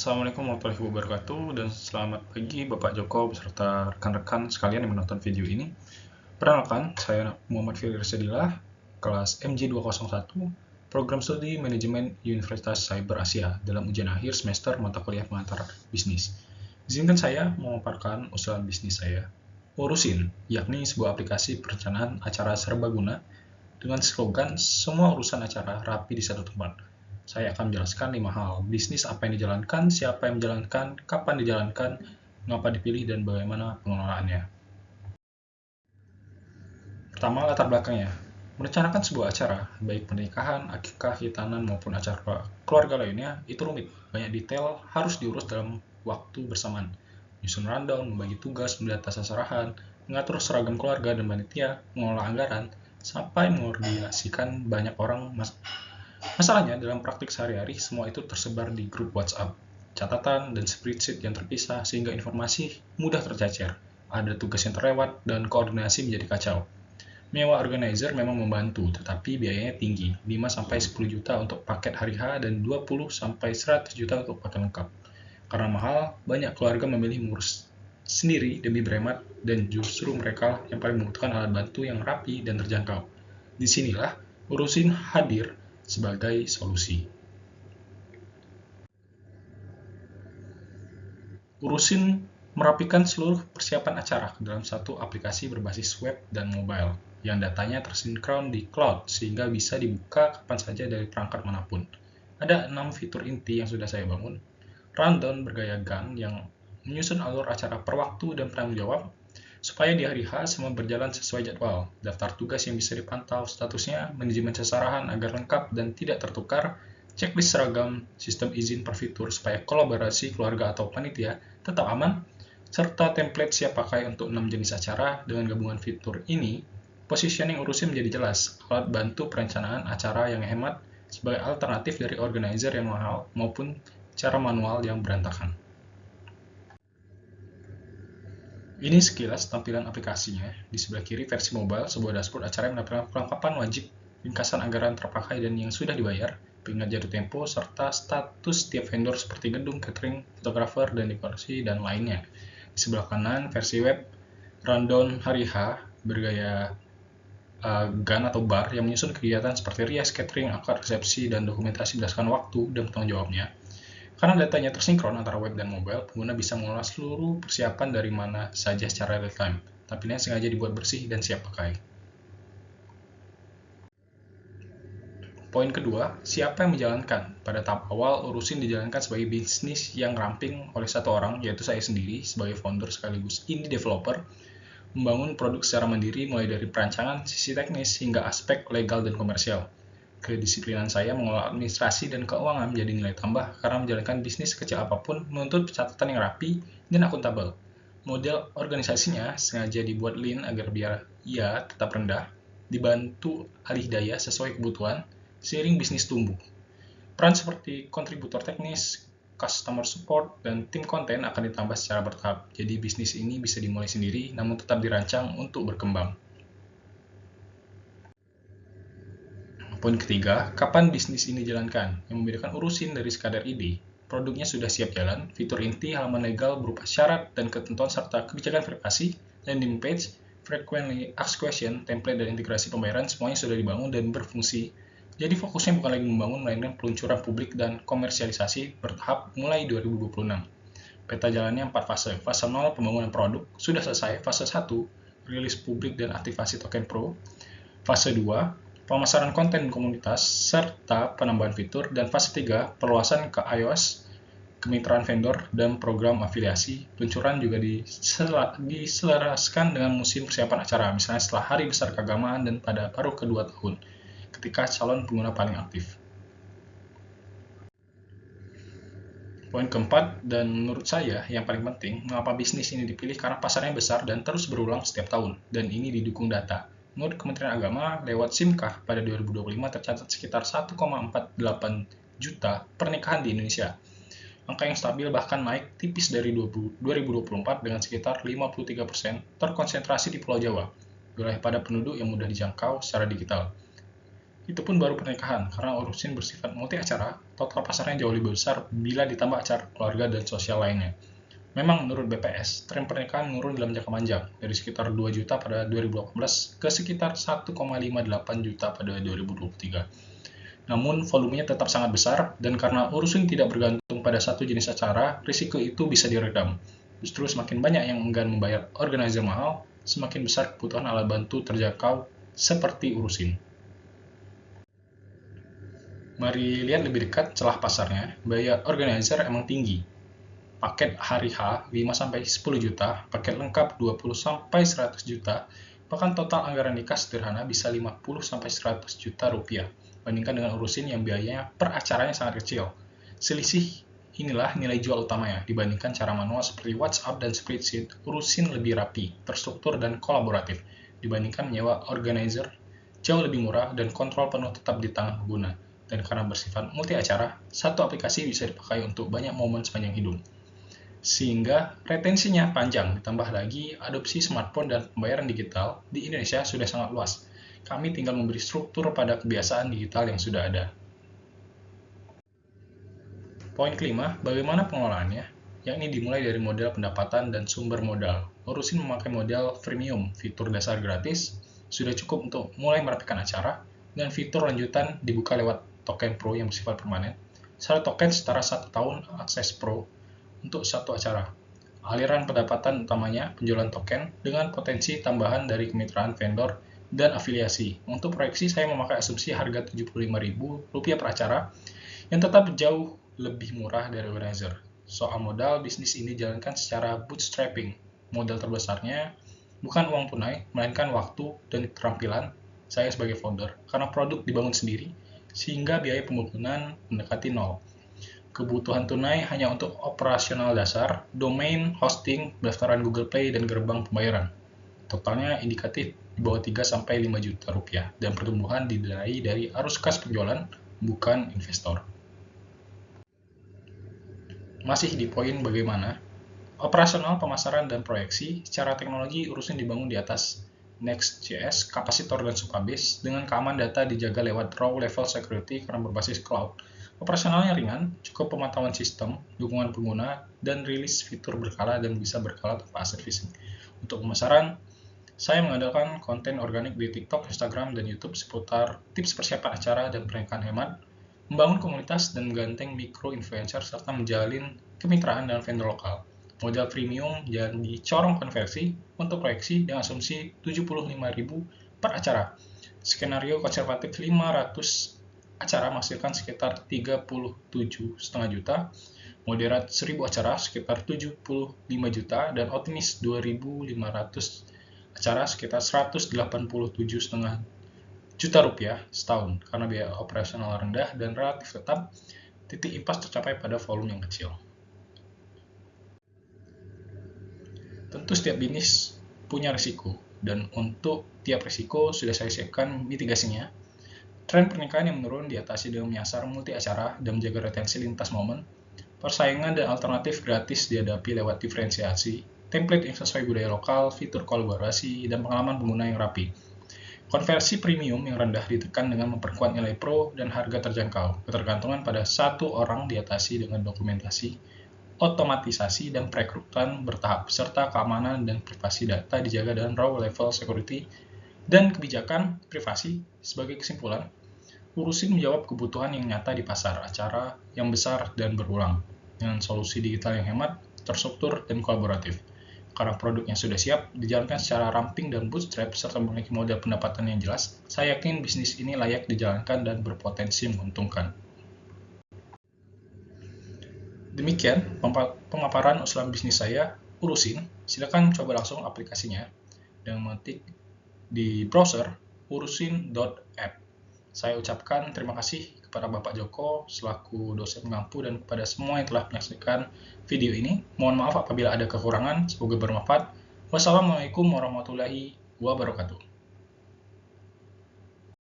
Assalamualaikum warahmatullahi wabarakatuh dan selamat pagi Bapak Joko beserta rekan-rekan sekalian yang menonton video ini. Perkenalkan, saya Muhammad Firly Sedillah, kelas MJ201, Program Studi Manajemen Universitas Cyber Asia dalam ujian akhir semester mata kuliah pengantar bisnis. Izinkan saya memaparkan usulan bisnis saya. Urusin, yakni sebuah aplikasi perencanaan acara serbaguna dengan slogan semua urusan acara rapi di satu tempat. Saya akan menjelaskan 5 hal, bisnis apa yang dijalankan, siapa yang menjalankan, kapan dijalankan, mengapa dipilih, dan bagaimana pengelolaannya. Pertama, latar belakangnya. Merencanakan sebuah acara, baik pernikahan, akikah, hitanan, maupun acara keluarga lainnya, itu rumit. Banyak detail harus diurus dalam waktu bersamaan. Menyusun rundown, membagi tugas, mendata sasaran, mengatur seragam keluarga dan panitia, mengelola anggaran, sampai mengordinasikan banyak orang. Masalahnya, dalam praktik sehari-hari, semua itu tersebar di grup WhatsApp, catatan, dan spreadsheet yang terpisah sehingga informasi mudah tercecer. Ada tugas yang terlewat, dan koordinasi menjadi kacau. Menyewa organizer memang membantu, tetapi biayanya tinggi, 5-10 juta untuk paket hari H dan 20-100 juta untuk paket lengkap. Karena mahal, banyak keluarga memilih mengurus sendiri demi berhemat, dan justru mereka yang paling membutuhkan alat bantu yang rapi dan terjangkau. Disinilah Urusin hadir sebagai solusi. Urusin merapikan seluruh persiapan acara ke dalam satu aplikasi berbasis web dan mobile, yang datanya tersinkron di cloud sehingga bisa dibuka kapan saja dari perangkat manapun. Ada 6 fitur inti yang sudah saya bangun. Rundown bergaya Gantt yang menyusun alur acara per waktu dan penanggung jawab, supaya di hari H semua berjalan sesuai jadwal. Daftar tugas yang bisa dipantau statusnya, manajemen sesarahan agar lengkap dan tidak tertukar, checklist seragam, sistem izin per fitur supaya kolaborasi keluarga atau panitia tetap aman, serta template siap pakai untuk 6 jenis acara. Dengan gabungan fitur ini, positioning Urusin menjadi jelas, alat bantu perencanaan acara yang hemat sebagai alternatif dari organizer yang mahal maupun cara manual yang berantakan. Ini sekilas tampilan aplikasinya. Di sebelah kiri versi mobile, sebuah dashboard acara yang menampilkan kelengkapan wajib, ringkasan anggaran terpakai dan yang sudah dibayar, pengingat jatuh tempo, serta status setiap vendor seperti gedung, catering, fotografer, dan dekorasi, dan lainnya. Di sebelah kanan, versi web, rundown hari H bergaya Gantt atau bar yang menyusun kegiatan seperti rias, catering, akad resepsi, dan dokumentasi berdasarkan waktu dan tanggung jawabnya. Karena datanya tersinkron antara web dan mobile, pengguna bisa mengelola seluruh persiapan dari mana saja secara real-time. Tampilannya sengaja dibuat bersih dan siap pakai. Poin kedua, siapa yang menjalankan? Pada tahap awal, Urusin dijalankan sebagai bisnis yang ramping oleh satu orang, yaitu saya sendiri sebagai founder sekaligus indie developer, membangun produk secara mandiri mulai dari perancangan, sisi teknis, hingga aspek legal dan komersial. Kedisiplinan saya mengelola administrasi dan keuangan menjadi nilai tambah karena menjalankan bisnis kecil apapun menuntut pencatatan yang rapi dan akuntabel. Model organisasinya sengaja dibuat lean agar biaya tetap rendah, dibantu alih daya sesuai kebutuhan, seiring bisnis tumbuh. Peran seperti kontributor teknis, customer support, dan tim konten akan ditambah secara bertahap, jadi bisnis ini bisa dimulai sendiri namun tetap dirancang untuk berkembang. Poin ketiga, kapan bisnis ini dijalankan? Yang membedakan Urusin dari sekadar ide, produknya sudah siap jalan, fitur inti, halaman legal berupa syarat dan ketentuan serta kebijakan verifikasi, landing page, frequently asked question, template dan integrasi pembayaran semuanya sudah dibangun dan berfungsi. Jadi fokusnya bukan lagi membangun, melainkan peluncuran publik dan komersialisasi bertahap mulai 2026. Peta jalannya 4 fase. Fase 0 pembangunan produk sudah selesai. Fase 1 rilis publik dan aktivasi token pro. Fase 2 pemasaran konten komunitas, serta penambahan fitur, dan fase 3, perluasan ke iOS, kemitraan vendor, dan program afiliasi. Peluncuran juga diselaraskan dengan musim persiapan acara, misalnya setelah Hari Besar Keagamaan dan pada paruh kedua tahun, ketika calon pengguna paling aktif. Poin keempat, dan menurut saya yang paling penting, mengapa bisnis ini dipilih karena pasarnya besar dan terus berulang setiap tahun, dan ini didukung data. Menurut Kementerian Agama, lewat SIMKAH pada 2025 tercatat sekitar 1,48 juta pernikahan di Indonesia. Angka yang stabil bahkan naik tipis dari 2024 dengan sekitar 53% terkonsentrasi di Pulau Jawa, wilayah padat penduduk yang mudah dijangkau secara digital. Itu pun baru pernikahan, karena urusin bersifat multi acara, total pasarnya jauh lebih besar bila ditambah acara keluarga dan sosial lainnya. Memang menurut BPS, tren pernikahan menurun dalam jangka panjang, dari sekitar 2 juta pada 2018 ke sekitar 1,58 juta pada 2023. Namun, volumenya tetap sangat besar, dan karena urusin tidak bergantung pada satu jenis acara, risiko itu bisa diredam. Justru semakin banyak yang enggan membayar organizer mahal, semakin besar kebutuhan alat bantu terjangkau seperti urusin. Mari lihat lebih dekat celah pasarnya. Biaya organizer emang tinggi. Paket hari H 5-10 juta, paket lengkap 20-100 juta, bahkan total anggaran nikah sederhana bisa 50-100 juta rupiah. Bandingkan dengan urusin yang biayanya per acaranya sangat kecil. Selisih inilah nilai jual utamanya. Dibandingkan cara manual seperti WhatsApp dan spreadsheet, urusin lebih rapi, terstruktur, dan kolaboratif. Dibandingkan menyewa organizer, jauh lebih murah dan kontrol penuh tetap di tangan pengguna. Dan karena bersifat multi acara, satu aplikasi bisa dipakai untuk banyak momen sepanjang hidup. Sehingga retensinya panjang, ditambah lagi adopsi smartphone dan pembayaran digital di Indonesia sudah sangat luas. Kami tinggal memberi struktur pada kebiasaan digital yang sudah ada. Poin kelima, bagaimana pengelolaannya? Yakni dimulai dari model pendapatan dan sumber modal. Urusin memakai model freemium, fitur dasar gratis, sudah cukup untuk mulai merapikan acara, dan fitur lanjutan dibuka lewat token pro yang bersifat permanen. Satu token setara 1 tahun akses pro untuk satu acara. Aliran pendapatan utamanya penjualan token dengan potensi tambahan dari kemitraan vendor dan afiliasi. Untuk proyeksi saya memakai asumsi harga Rp75.000 per acara yang tetap jauh lebih murah dari organizer. Soal modal, bisnis ini dijalankan secara bootstrapping. Modal terbesarnya bukan uang tunai, melainkan waktu dan keterampilan saya sebagai founder, karena produk dibangun sendiri, sehingga biaya pembangunan mendekati nol. Kebutuhan tunai hanya untuk operasional dasar, domain, hosting, pendaftaran Google Play, dan gerbang pembayaran. Totalnya indikatif di bawah 3-5 juta rupiah, dan pertumbuhan didanai dari arus kas penjualan, bukan investor. Masih di poin bagaimana? Operasional, pemasaran, dan proyeksi, secara teknologi urusan dibangun di atas Next.js, kapasitor, dan Supabase, dengan keamanan data dijaga lewat raw level security karena berbasis cloud. Operasionalnya ringan, cukup pemantauan sistem, dukungan pengguna, dan rilis fitur berkala dan bisa berkala tanpa aset phishing. Untuk pemasaran, saya mengandalkan konten organik di TikTok, Instagram, dan YouTube seputar tips persiapan acara dan pernikahan hemat, membangun komunitas dan menggandeng mikro-influencer, serta menjalin kemitraan dengan vendor lokal. Model premium dan dicorong konversi untuk proyeksi dengan asumsi Rp75.000 per acara. Skenario konservatif 500 acara menghasilkan sekitar 37,5 juta, moderat 1.000 acara sekitar 75 juta, dan optimis 2.500 acara sekitar 187,5 juta rupiah setahun. Karena biaya operasional rendah dan relatif tetap, titik impas tercapai pada volume yang kecil. Tentu setiap bisnis punya risiko, dan untuk tiap risiko sudah saya siapkan mitigasinya. Tren pernikahan yang menurun diatasi dengan menyasar multi acara dan menjaga retensi lintas momen. Persaingan dan alternatif gratis dihadapi lewat diferensiasi, template yang sesuai budaya lokal, fitur kolaborasi, dan pengalaman pengguna yang rapi. Konversi premium yang rendah ditekan dengan memperkuat nilai pro dan harga terjangkau. Ketergantungan pada satu orang diatasi dengan dokumentasi, otomatisasi, dan perekrutan bertahap, serta keamanan dan privasi data dijaga dengan raw level security dan kebijakan privasi. Sebagai kesimpulan, urusin menjawab kebutuhan yang nyata di pasar acara yang besar dan berulang, dengan solusi digital yang hemat, terstruktur, dan kolaboratif. Karena produknya sudah siap, dijalankan secara ramping dan bootstrap, serta memiliki model pendapatan yang jelas, saya yakin bisnis ini layak dijalankan dan berpotensi menguntungkan. Demikian pemaparan usulan bisnis saya, urusin. Silakan coba langsung aplikasinya dan mengetik di browser urusin.app. Saya ucapkan terima kasih kepada Bapak Joko selaku dosen pengampu dan kepada semua yang telah menyaksikan video ini. Mohon maaf apabila ada kekurangan, semoga bermanfaat. Wassalamualaikum warahmatullahi wabarakatuh.